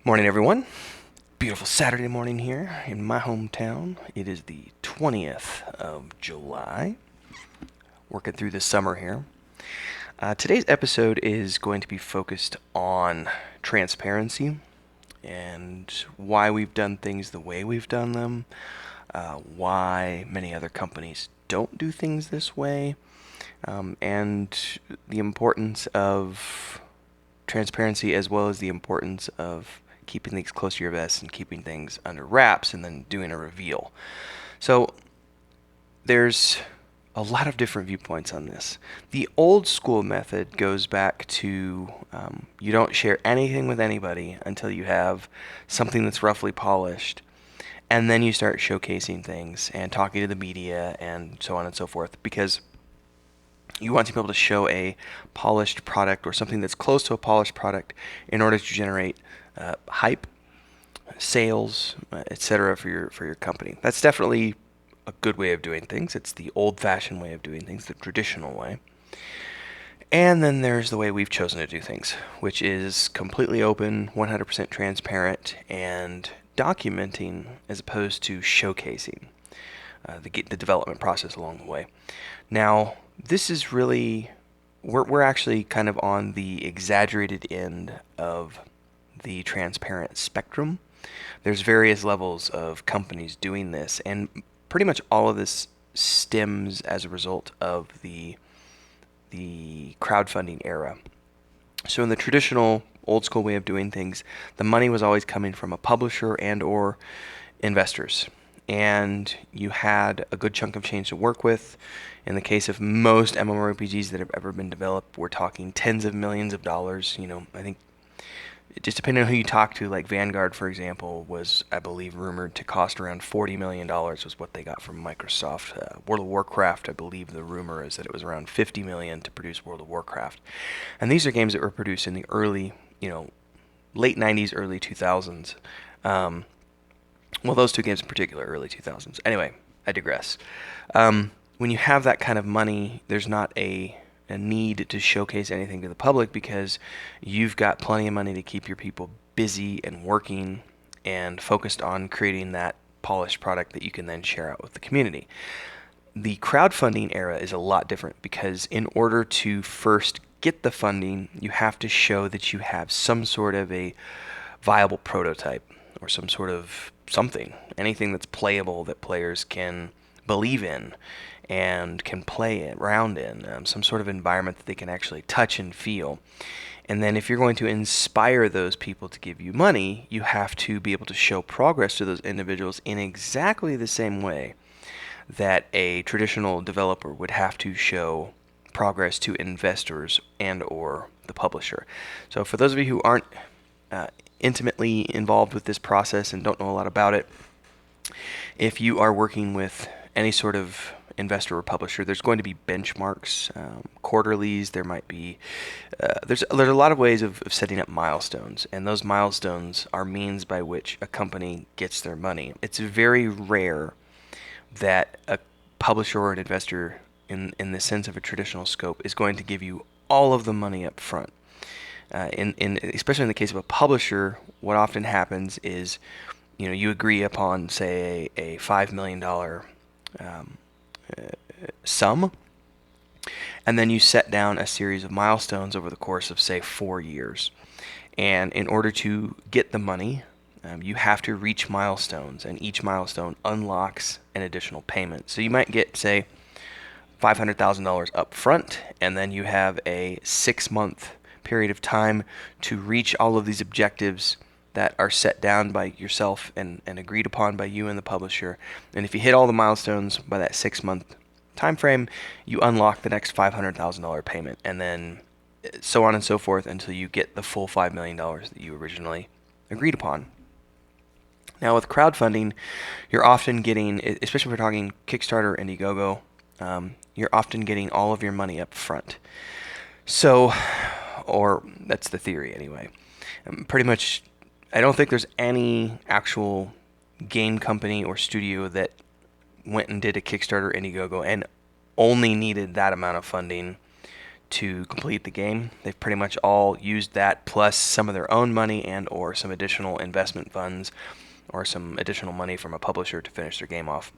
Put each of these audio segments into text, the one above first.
Morning, everyone. Beautiful Saturday morning here in my hometown. It is the 20th of July. Working through the summer here. Today's episode is going to be focused on transparency and why we've done things the way we've done them, why many other companies don't do things this way, and the importance of transparency as well as the importance of keeping things close to your vest and keeping things under wraps and then doing a reveal. So there's a lot of different viewpoints on this. The old school method goes back to you don't share anything with anybody until you have something that's roughly polished. And then you start showcasing things and talking to the media and so on and so forth, because you want to be able to show a polished product or something that's close to a polished product in order to generate hype, sales, etc. for your company. That's definitely a good way of doing things. It's the old-fashioned way of doing things, the traditional way. And then there's the way we've chosen to do things, which is completely open, 100% transparent, and documenting as opposed to showcasing the development process along the way. Now, this is really, we're actually kind of on the exaggerated end of the transparent spectrum. There's various levels of companies doing this, and pretty much all of this stems as a result of the crowdfunding era. So in the traditional old school way of doing things, the money was always coming from a publisher and or investors. And you had a good chunk of change to work with. In the case of most mmorpgs that have ever been developed, we're talking tens of millions of dollars. I think just depending on who you talk to, like Vanguard, for example, was, I believe, rumored to cost around $40 million was what they got from Microsoft. World of Warcraft, I believe the rumor is that it was around $50 million to produce World of Warcraft. And these are games that were produced in the early, late 90s, early 2000s. Well, those two games in particular, early 2000s. Anyway, I digress. When you have that kind of money, there's not a need to showcase anything to the public because you've got plenty of money to keep your people busy and working and focused on creating that polished product that you can then share out with the community. The crowdfunding era is a lot different because in order to first get the funding, you have to show that you have some sort of a viable prototype or some sort of something, anything that's playable that players can believe in and can play around in, some sort of environment that they can actually touch and feel. And then if you're going to inspire those people to give you money, you have to be able to show progress to those individuals in exactly the same way that a traditional developer would have to show progress to investors and or the publisher. So for those of you who aren't intimately involved with this process and don't know a lot about it, if you are working with any sort of investor or publisher, there's going to be benchmarks, quarterlies. There might be there's a lot of ways of setting up milestones, and those milestones are means by which a company gets their money. It's very rare that a publisher or an investor in the sense of a traditional scope is going to give you all of the money up front. Especially in the case of a publisher, what often happens is, you agree upon, say, a $5 million sum, and then you set down a series of milestones over the course of, say, 4 years. And in order to get the money, you have to reach milestones, and each milestone unlocks an additional payment. So you might get, say, $500,000 up front, and then you have a 6-month period of time to reach all of these objectives that are set down by yourself and agreed upon by you and the publisher. And if you hit all the milestones by that 6-month time frame, you unlock the next $500,000 payment, and then so on and so forth until you get the full $5 million that you originally agreed upon. Now with crowdfunding, you're often getting, especially if we're talking Kickstarter, Indiegogo, you're often getting all of your money up front. So, or that's the theory anyway. Pretty much, I don't think there's any actual game company or studio that went and did a Kickstarter, Indiegogo, and only needed that amount of funding to complete the game. They've pretty much all used that plus some of their own money and or some additional investment funds or some additional money from a publisher to finish their game off.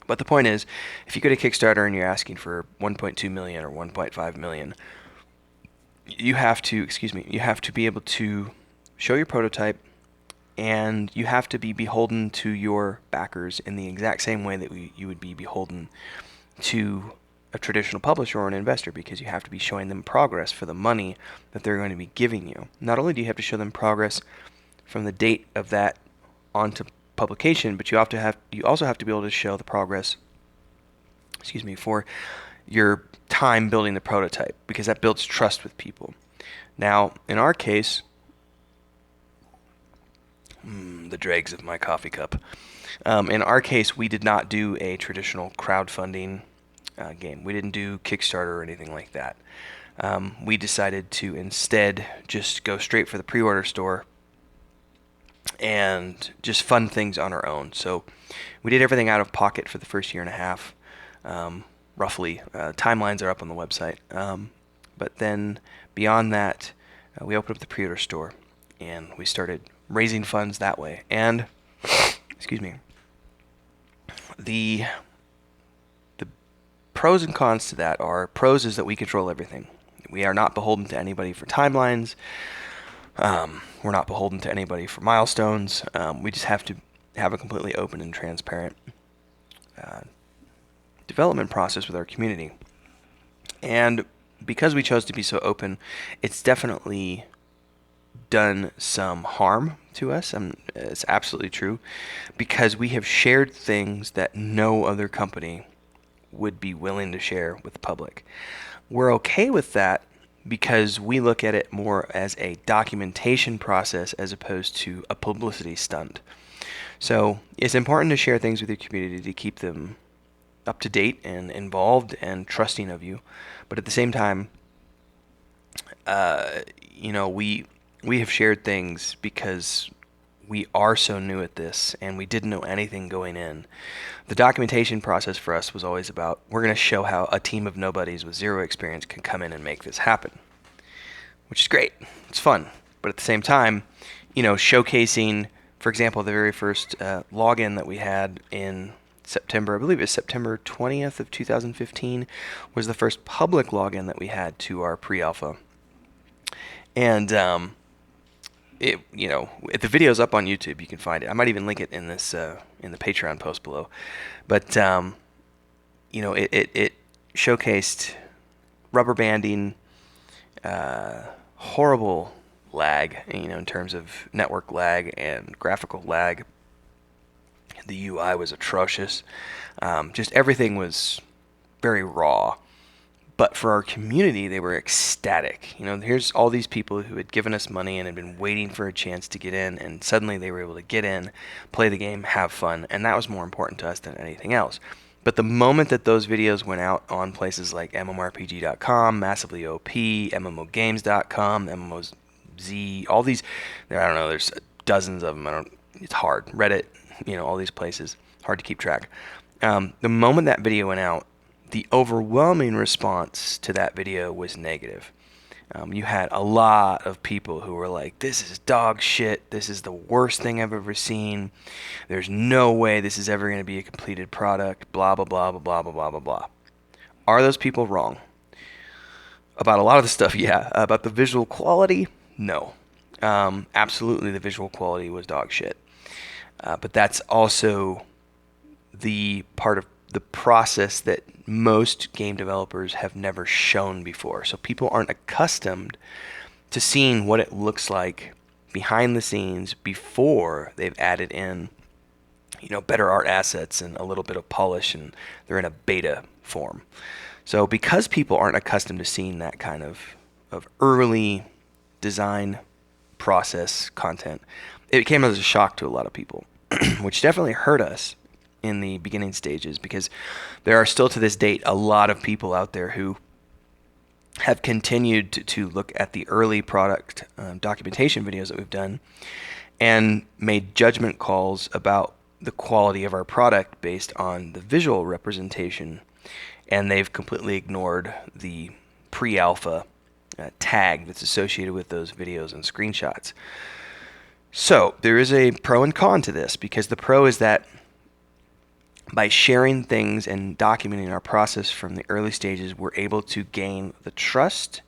But the point is, if you go to Kickstarter and you're asking for 1.2 million or 1.5 million, you have to be able to show your prototype, and you have to be beholden to your backers in the exact same way that you would be beholden to a traditional publisher or an investor, because you have to be showing them progress for the money that they're going to be giving you. Not only do you have to show them progress from the date of that onto publication, but you also have to be able to show the progress for your time building the prototype, because that builds trust with people. Now, in our case, the dregs of my coffee cup. In our case, we did not do a traditional crowdfunding game. We didn't do Kickstarter or anything like that. We decided to instead just go straight for the pre-order store and just fund things on our own. So we did everything out of pocket for the first year and a half, roughly. Timelines are up on the website. But then beyond that, we opened up the pre-order store and we started raising funds that way. And the pros and cons to that are, pros is that we control everything. We are not beholden to anybody for timelines. We're not beholden to anybody for milestones. We just have to have a completely open and transparent development process with our community. And because we chose to be so open, it's definitely done some harm to us. It's absolutely true, because we have shared things that no other company would be willing to share with the public. We're okay with that because we look at it more as a documentation process as opposed to a publicity stunt. So it's important to share things with your community to keep them up to date and involved and trusting of you. But at the same time, we have shared things because we are so new at this and we didn't know anything going in. The documentation process for us was always about, we're going to show how a team of nobodies with zero experience can come in and make this happen, which is great. It's fun. But at the same time, showcasing, for example, the very first login that we had in September, I believe it was September 20th of 2015, was the first public login that we had to our pre-alpha. And the video's up on YouTube. You can find it. I might even link it in this in the Patreon post below. But it showcased rubber banding, horrible lag, in terms of network lag and graphical lag. The UI was atrocious. Just everything was very raw. But for our community, they were ecstatic. Here's all these people who had given us money and had been waiting for a chance to get in, and suddenly they were able to get in, play the game, have fun, and that was more important to us than anything else. But the moment that those videos went out on places like mmorpg.com, Massively OP, MMOgames.com, MMOZ, all these, I don't know, there's dozens of them. It's hard. Reddit, all these places, hard to keep track. The moment that video went out, the overwhelming response to that video was negative. You had a lot of people who were like, this is dog shit, this is the worst thing I've ever seen, there's no way this is ever going to be a completed product, blah, blah, blah, blah, blah, blah, blah, blah. Are those people wrong? About a lot of the stuff, yeah. About the visual quality, no. Absolutely, the visual quality was dog shit. But that's also the part of the process that most game developers have never shown before. So people aren't accustomed to seeing what it looks like behind the scenes before they've added in, better art assets and a little bit of polish, and they're in a beta form. So because people aren't accustomed to seeing that kind of early design process content, it came as a shock to a lot of people, which definitely hurt us in the beginning stages, because there are still to this date a lot of people out there who have continued to look at the early product documentation videos that we've done and made judgment calls about the quality of our product based on the visual representation, and they've completely ignored the pre-alpha tag that's associated with those videos and screenshots. So there is a pro and con to this, because the pro is that by sharing things and documenting our process from the early stages, we're able to gain the trust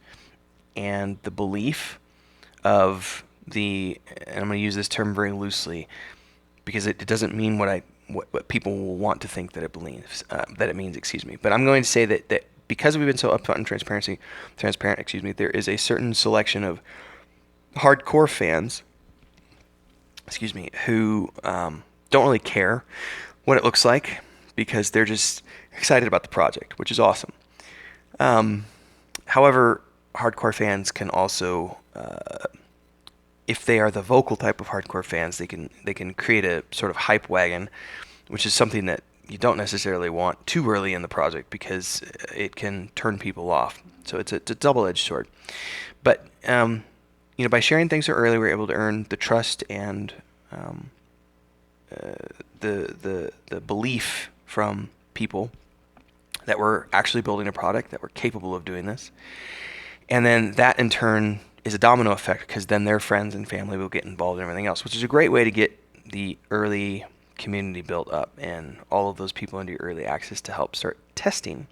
and the belief of and I'm going to use this term very loosely because it doesn't mean what people will want to think that it means, excuse me. But I'm going to say that because we've been so upfront and transparent, there is a certain selection of hardcore fans, who don't really care what it looks like, because they're just excited about the project, which is awesome. However, hardcore fans can also, if they are the vocal type of hardcore fans, they can create a sort of hype wagon, which is something that you don't necessarily want too early in the project, because it can turn people off. So it's a double-edged sword. But by sharing things so early, we're able to earn the trust and the belief from people that we're actually building a product, that we're capable of doing this. And then that in turn is a domino effect, because then their friends and family will get involved in everything else, which is a great way to get the early community built up and all of those people into early access to help start testing.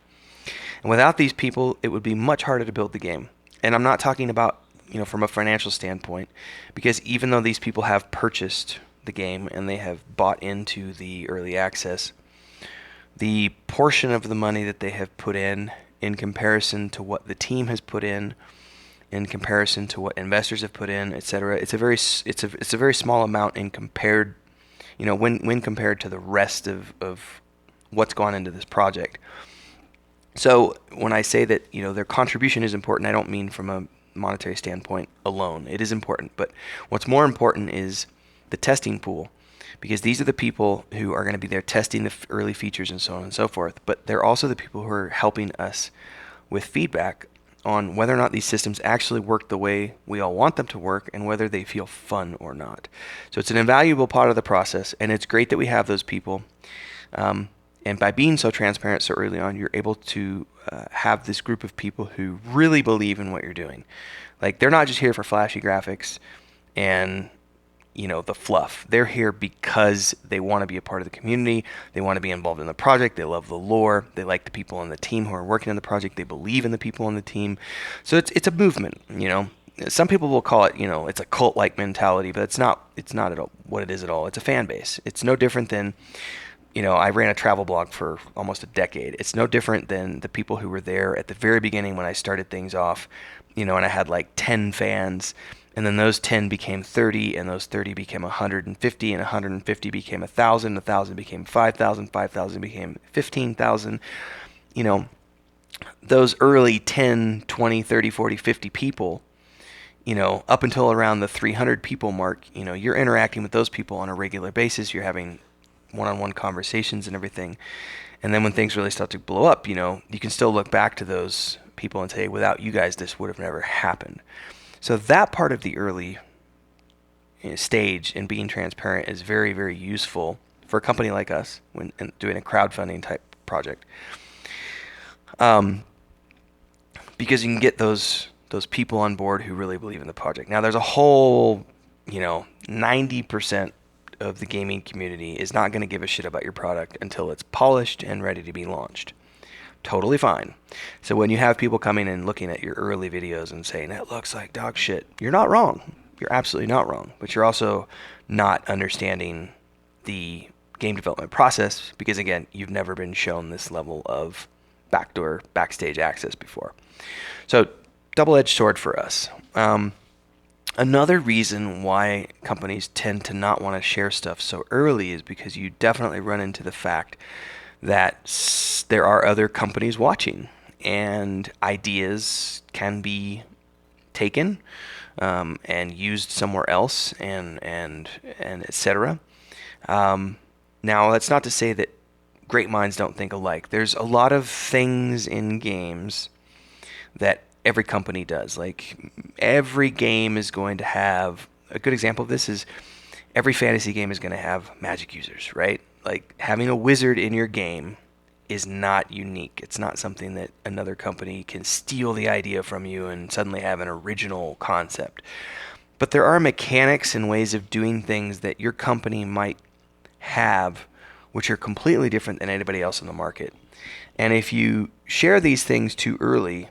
And without these people, it would be much harder to build the game. And I'm not talking about, from a financial standpoint, because even though these people have purchased the game and they have bought into the early access, the portion of the money that they have put in comparison to what the team has put in comparison to what investors have put in, etc., it's a very small amount when compared to the rest of what's gone into this project. So when I say that their contribution is important, I don't mean from a monetary standpoint alone. It is important, but what's more important is the testing pool, because these are the people who are going to be there testing the early features and so on and so forth. But they're also the people who are helping us with feedback on whether or not these systems actually work the way we all want them to work, and whether they feel fun or not. So it's an invaluable part of the process, and it's great that we have those people. And by being so transparent so early on, you're able to have this group of people who really believe in what you're doing. Like, they're not just here for flashy graphics and the fluff. They're here because they want to be a part of the community. They want to be involved in the project. They love the lore. They like the people on the team who are working on the project. They believe in the people on the team. So it's a movement. Some people will call it, it's a cult-like mentality, but it's not at all what it is at all. It's a fan base. It's no different than, I ran a travel blog for almost a decade. It's no different than the people who were there at the very beginning when I started things off, and I had like 10 fans. And then those 10 became 30, and those 30 became 150, and 150 became 1,000, 1,000 became 5,000, 5,000 became 15,000. Those early 10, 20, 30, 40, 50 people, up until around the 300 people mark, you're interacting with those people on a regular basis. You're having one-on-one conversations and everything. And then when things really start to blow up, you can still look back to those people and say, without you guys, this would have never happened. So that part of the early stage in being transparent is very, very useful for a company like us when doing a crowdfunding type project, because you can get those people on board who really believe in the project. Now, there's a whole 90% of the gaming community is not going to give a shit about your product until it's polished and ready to be launched. Totally fine. So when you have people coming and looking at your early videos and saying, that looks like dog shit, you're not wrong. You're absolutely not wrong. But you're also not understanding the game development process, because, again, you've never been shown this level of backstage access before. So double-edged sword for us. Another reason why companies tend to not want to share stuff so early is because you definitely run into the fact that there are other companies watching, and ideas can be taken and used somewhere else, and etc. Now, that's not to say that great minds don't think alike. There's a lot of things in games that every company does. Like, every game is going to have, a good example of this is every fantasy game is going to have magic users, right? Like, having a wizard in your game is not unique. It's not something that another company can steal the idea from you and suddenly have an original concept. But there are mechanics and ways of doing things that your company might have which are completely different than anybody else in the market. And if you share these things too early,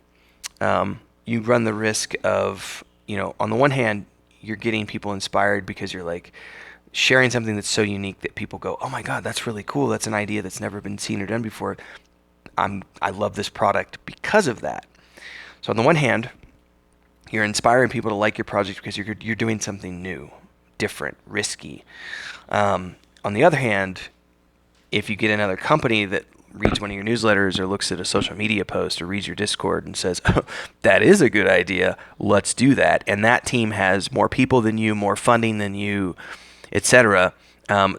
you run the risk of, on the one hand, you're getting people inspired because you're like sharing something that's so unique that people go, oh my God, that's really cool. That's an idea that's never been seen or done before. I love this product because of that. So on the one hand, you're inspiring people to like your project because you're doing something new, different, risky. On the other hand, if you get another company that reads one of your newsletters or looks at a social media post or reads your Discord and says, oh, that is a good idea, let's do that, and that team has more people than you, more funding than you, etc.,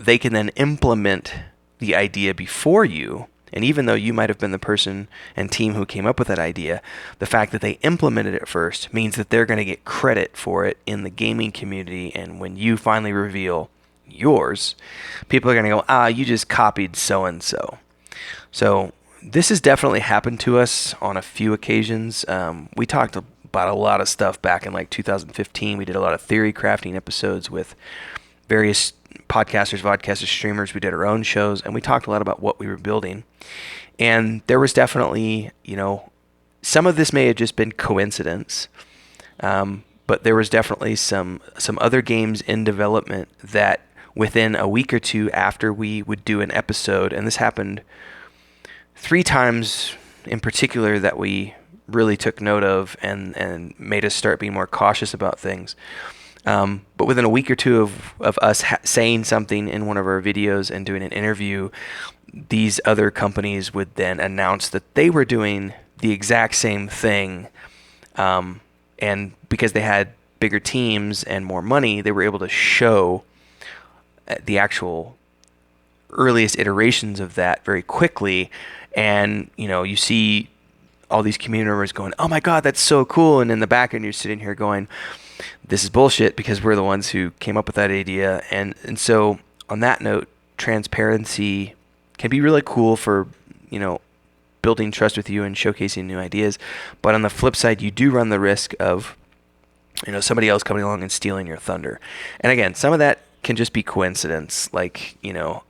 they can then implement the idea before you. And even though you might have been the person and team who came up with that idea, the fact that they implemented it first means that they're going to get credit for it in the gaming community. And when you finally reveal yours, people are going to go, you just copied so-and-so. So this has definitely happened to us on a few occasions. We talked about a lot of stuff back in like 2015. We did a lot of theory crafting episodes with various podcasters, vodcasters, streamers. We did our own shows, and we talked a lot about what we were building. And there was definitely, some of this may have just been coincidence, but there was definitely some other games in development that within a week or two after we would do an episode, and this happened 3 times in particular that we really took note of and made us start being more cautious about things. But within a week or two of us saying something in one of our videos and doing an interview, these other companies would then announce that they were doing the exact same thing. And because they had bigger teams and more money, they were able to show the actual earliest iterations of that very quickly. And, you see all these community members going, oh my God, that's so cool. And in the back end, you're sitting here going, this is bullshit because we're the ones who came up with that idea. And so on that note, transparency can be really cool for, building trust with you and showcasing new ideas. But on the flip side, you do run the risk of, somebody else coming along and stealing your thunder. And again, some of that can just be coincidence. Like,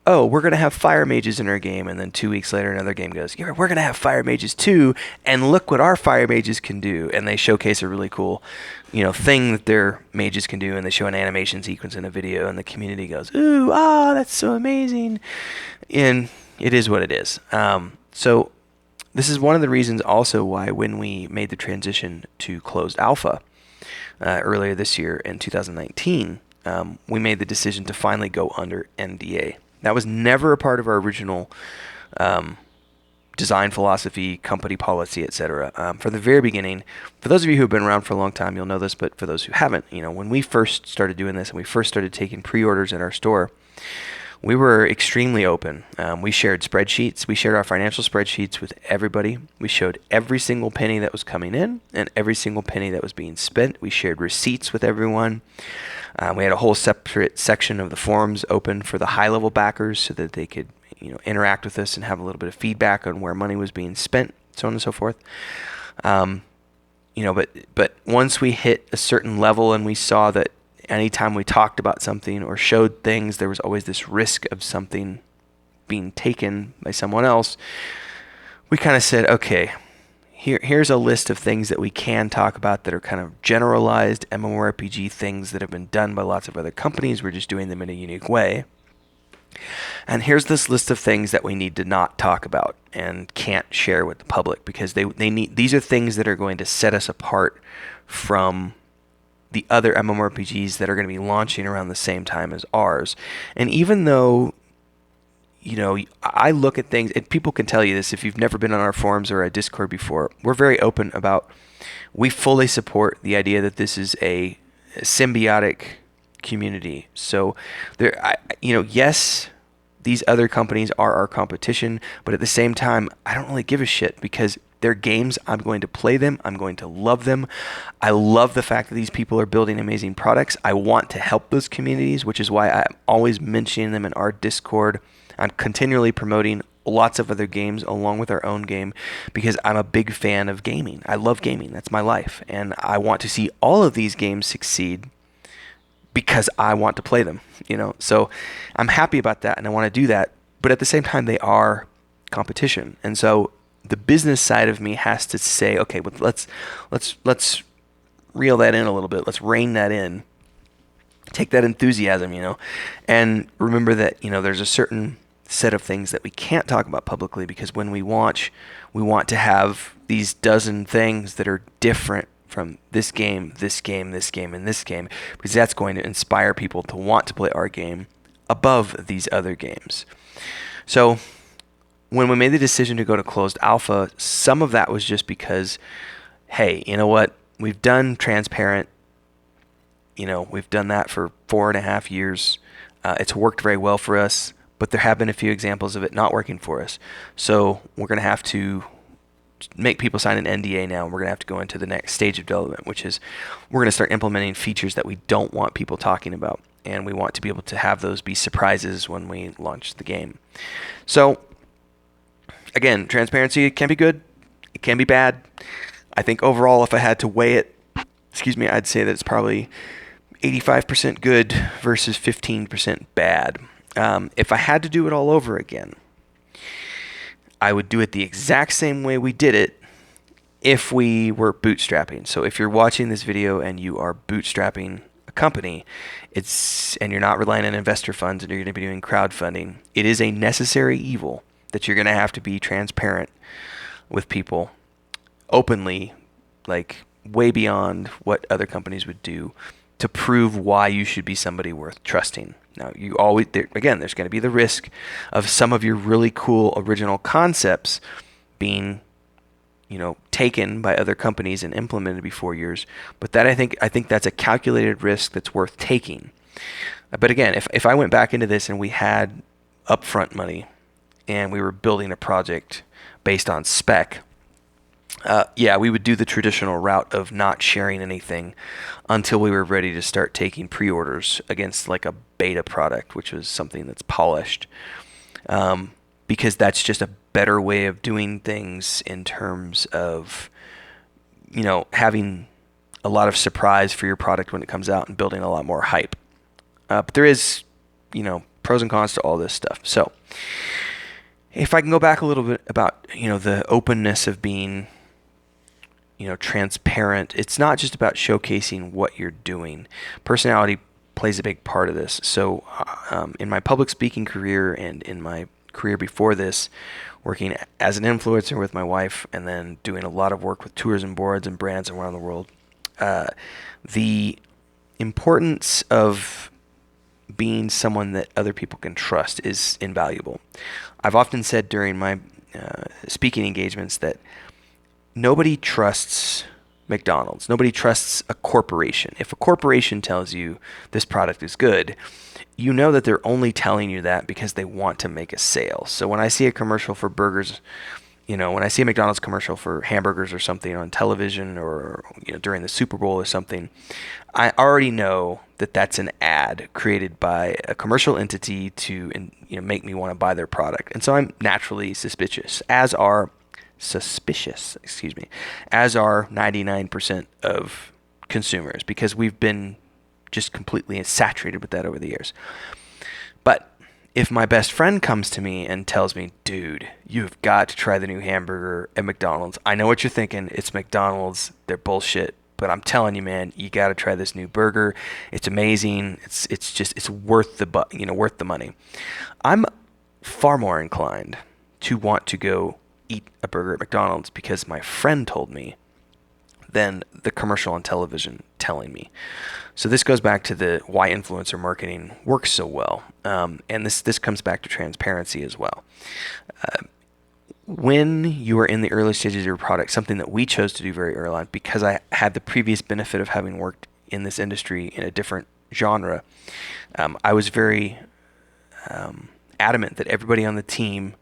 oh, we're going to have fire mages in our game. And then 2 weeks later, another game goes, yeah, we're going to have fire mages too. And look what our fire mages can do. And they showcase a really cool, thing that their mages can do. And they show an animation sequence in a video. And the community goes, ooh, that's so amazing. And it is what it is. So this is one of the reasons also why when we made the transition to closed alpha earlier this year in 2019, we made the decision to finally go under NDA. That was never a part of our original design philosophy, company policy, etc. From the very beginning, for those of you who have been around for a long time, you'll know this, but for those who haven't, when we first started doing this and we first started taking pre-orders in our store, we were extremely open. We shared spreadsheets. We shared our financial spreadsheets with everybody. We showed every single penny that was coming in and every single penny that was being spent. We shared receipts with everyone. We had a whole separate section of the forums open for the high-level backers so that they could, interact with us and have a little bit of feedback on where money was being spent, so on and so forth. But once we hit a certain level and we saw that anytime we talked about something or showed things, there was always this risk of something being taken by someone else, we kind of said, okay, here's a list of things that we can talk about that are kind of generalized MMORPG things that have been done by lots of other companies. We're just doing them in a unique way. And here's this list of things that we need to not talk about and can't share with the public because these are things that are going to set us apart from the other MMORPGs that are going to be launching around the same time as ours. And even though, I look at things, and people can tell you this if you've never been on our forums or a Discord before, we're very open about, we fully support the idea that this is a symbiotic community. So yes, these other companies are our competition, but at the same time, I don't really give a shit because they're games. I'm going to play them. I'm going to love them. I love the fact that these people are building amazing products. I want to help those communities, which is why I'm always mentioning them in our Discord. I'm continually promoting lots of other games along with our own game because I'm a big fan of gaming. I love gaming. That's my life. And I want to see all of these games succeed because I want to play them, So I'm happy about that and I want to do that, but at the same time they are competition. And so the business side of me has to say, okay, well, let's reel that in a little bit. Let's rein that in. Take that enthusiasm, and remember that, there's a certain set of things that we can't talk about publicly because when we want to have these dozen things that are different from this game, this game, this game, and this game, because that's going to inspire people to want to play our game above these other games. So when we made the decision to go to closed alpha, some of that was just because, hey, you know what? We've done transparent. We've done that for 4.5 years. It's worked very well for us, but there have been a few examples of it not working for us. So we're going to have to make people sign an NDA now, and we're going to have to go into the next stage of development, which is we're going to start implementing features that we don't want people talking about, and we want to be able to have those be surprises when we launch the game. So again, transparency can be good, it can be bad. I think overall, if I had to weigh it, I'd say that it's probably 85% good versus 15% bad. If I had to do it all over again, I would do it the exact same way we did it if we were bootstrapping. So if you're watching this video and you are bootstrapping a company, and you're not relying on investor funds and you're going to be doing crowdfunding, it is a necessary evil that you're going to have to be transparent with people openly, like way beyond what other companies would do, to prove why you should be somebody worth trusting. Now, there's going to be the risk of some of your really cool original concepts being, taken by other companies and implemented before yours. But that I think that's a calculated risk that's worth taking. But again, if I went back into this and we had upfront money and we were building a project based on spec, we would do the traditional route of not sharing anything until we were ready to start taking pre-orders against like a beta product, which was something that's polished, because that's just a better way of doing things in terms of, having a lot of surprise for your product when it comes out and building a lot more hype. But there is, pros and cons to all this stuff. So if I can go back a little bit about, the openness of being transparent. It's not just about showcasing what you're doing. Personality plays a big part of this. So in my public speaking career and in my career before this, working as an influencer with my wife and then doing a lot of work with tours and boards and brands around the world, the importance of being someone that other people can trust is invaluable. I've often said during my speaking engagements that nobody trusts McDonald's. Nobody trusts a corporation. If a corporation tells you this product is good, you know that they're only telling you that because they want to make a sale. So when I see a commercial for burgers, when I see a McDonald's commercial for hamburgers or something on television or during the Super Bowl or something, I already know that that's an ad created by a commercial entity to make me want to buy their product. And so I'm naturally suspicious, as are 99% of consumers, because we've been just completely saturated with that over the years. But if my best friend comes to me and tells me, dude, you've got to try the new hamburger at McDonald's. I know what you're thinking. It's McDonald's. They're bullshit. But I'm telling you, man, you got to try this new burger. It's amazing. It's worth the money. I'm far more inclined to want to go eat a burger at McDonald's because my friend told me than the commercial on television telling me. So this goes back to the why influencer marketing works so well. And this comes back to transparency as well. When you are in the early stages of your product, something that we chose to do very early on, because I had the previous benefit of having worked in this industry in a different genre, I was very adamant that everybody on the team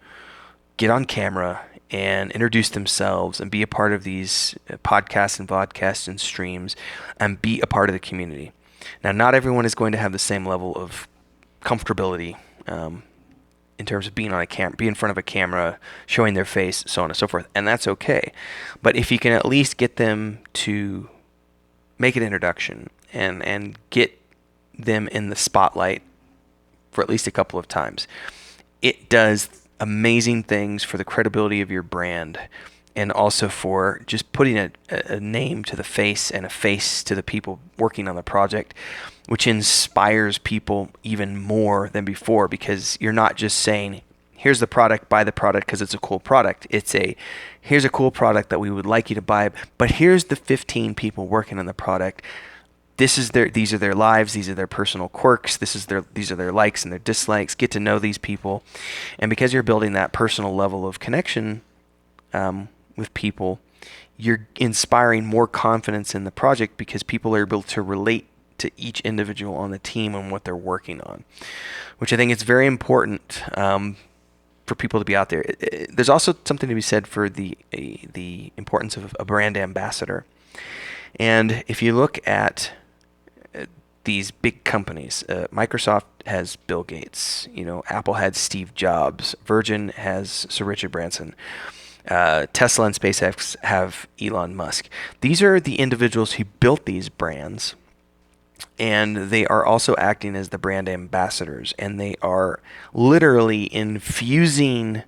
get on camera and introduce themselves and be a part of these podcasts and vodcasts and streams and be a part of the community. Now, not everyone is going to have the same level of comfortability in terms of being on a be in front of a camera, showing their face, so on and so forth, and that's okay. But if you can at least get them to make an introduction and get them in the spotlight for at least a couple of times, it does amazing things for the credibility of your brand, and also for just putting a name to the face and a face to the people working on the project, which inspires people even more than before, because you're not just saying, here's the product, buy the product because it's a cool product. It's here's a cool product that we would like you to buy, but here's the 15 people working on the product. These are their lives, these are their personal quirks, these are their likes and their dislikes. Get to know these people. And because you're building that personal level of connection with people, you're inspiring more confidence in the project, because people are able to relate to each individual on the team and what they're working on, which I think is very important for people to be out there. There's also something to be said for the importance of a brand ambassador. And if you look at these big companies, Microsoft has Bill Gates, Apple had Steve Jobs, Virgin has Sir Richard Branson, Tesla and SpaceX have Elon Musk. These are the individuals who built these brands, and they are also acting as the brand ambassadors, and they are literally infusing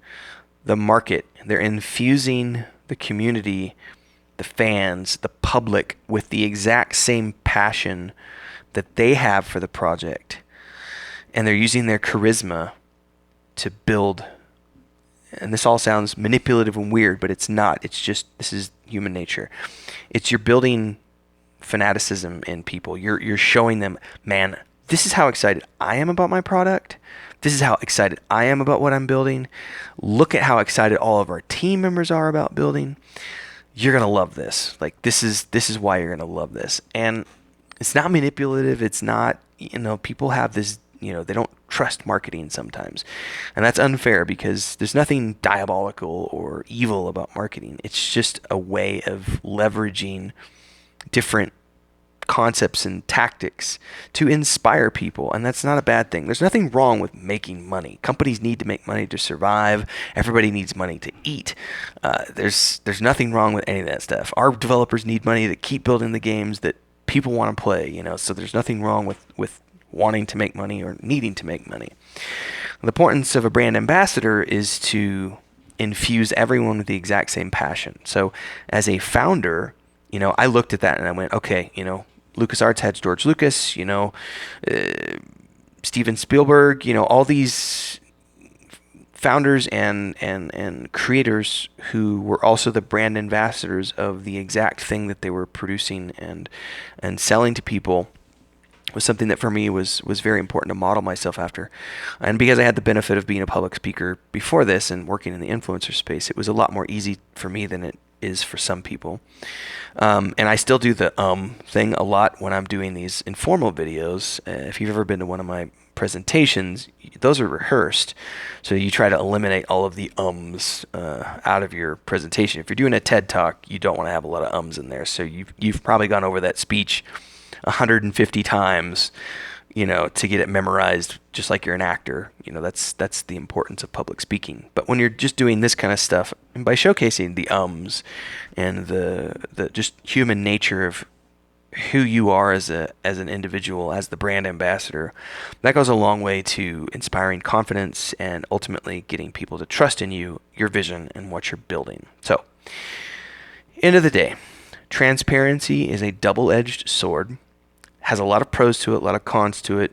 the market. They're infusing the community, the fans, the public, with the exact same passion that they have for the project, and they're using their charisma to build. And this all sounds manipulative and weird, but it's not. It's just, this is human nature. You're building fanaticism in people. You're showing them, man, this is how excited I am about my product. This is how excited I am about what I'm building. Look at how excited all of our team members are about building. You're gonna love this. Like, this is why you're gonna love this. And it's not manipulative. It's not, people have this, they don't trust marketing sometimes. And that's unfair, because there's nothing diabolical or evil about marketing. It's just a way of leveraging different concepts and tactics to inspire people, and that's not a bad thing. There's nothing wrong with making money. Companies need to make money to survive. Everybody needs money to eat. There's nothing wrong with any of that stuff. Our developers need money to keep building the games that people want to play, so there's nothing wrong with wanting to make money or needing to make money. The importance of a brand ambassador is to infuse everyone with the exact same passion. So as a founder, I looked at that and I went, okay, LucasArts had George Lucas, Steven Spielberg, all these founders and creators who were also the brand ambassadors of the exact thing that they were producing and selling to people, was something that for me was very important to model myself after. And because I had the benefit of being a public speaker before this and working in the influencer space, it was a lot more easy for me than it is for some people. And I still do the thing a lot when I'm doing these informal videos. If you've ever been to one of my presentations, those are rehearsed. So you try to eliminate all of the out of your presentation. If you're doing a TED Talk, you don't want to have a lot of in there. So you've probably gone over that speech 150 times, to get it memorized, just like you're an actor. That's the importance of public speaking. But when you're just doing this kind of stuff, and by showcasing the and the just human nature of who you are as an individual, as the brand ambassador, that goes a long way to inspiring confidence and ultimately getting people to trust in you, your vision, and what you're building. So, end of the day, transparency is a double-edged sword. Has a lot of pros to it, a lot of cons to it.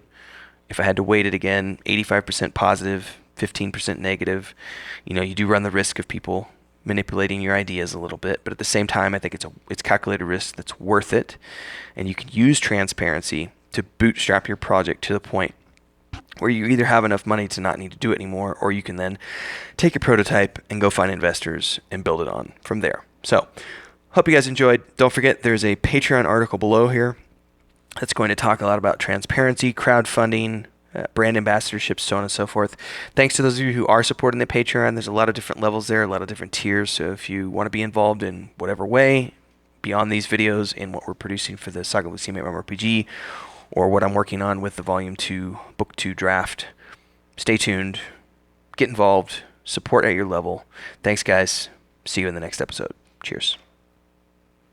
If I had to weight it again, 85% positive, 15% negative. You do run the risk of people manipulating your ideas a little bit, but at the same time, I think it's calculated risk that's worth it. And you can use transparency to bootstrap your project to the point where you either have enough money to not need to do it anymore, or you can then take your prototype and go find investors and build it on from there. So, hope you guys enjoyed. Don't forget, there's a Patreon article below here that's going to talk a lot about transparency, crowdfunding, brand ambassadorships, so on and so forth. Thanks to those of you who are supporting the Patreon. There's a lot of different levels there, a lot of different tiers. So if you want to be involved in whatever way, beyond these videos, in what we're producing for the Saga of Lucimia mmorpg, or what I'm working on with the Volume 2, Book 2 draft, stay tuned. get involved, support at your level. Thanks, guys. See you in the next episode. Cheers.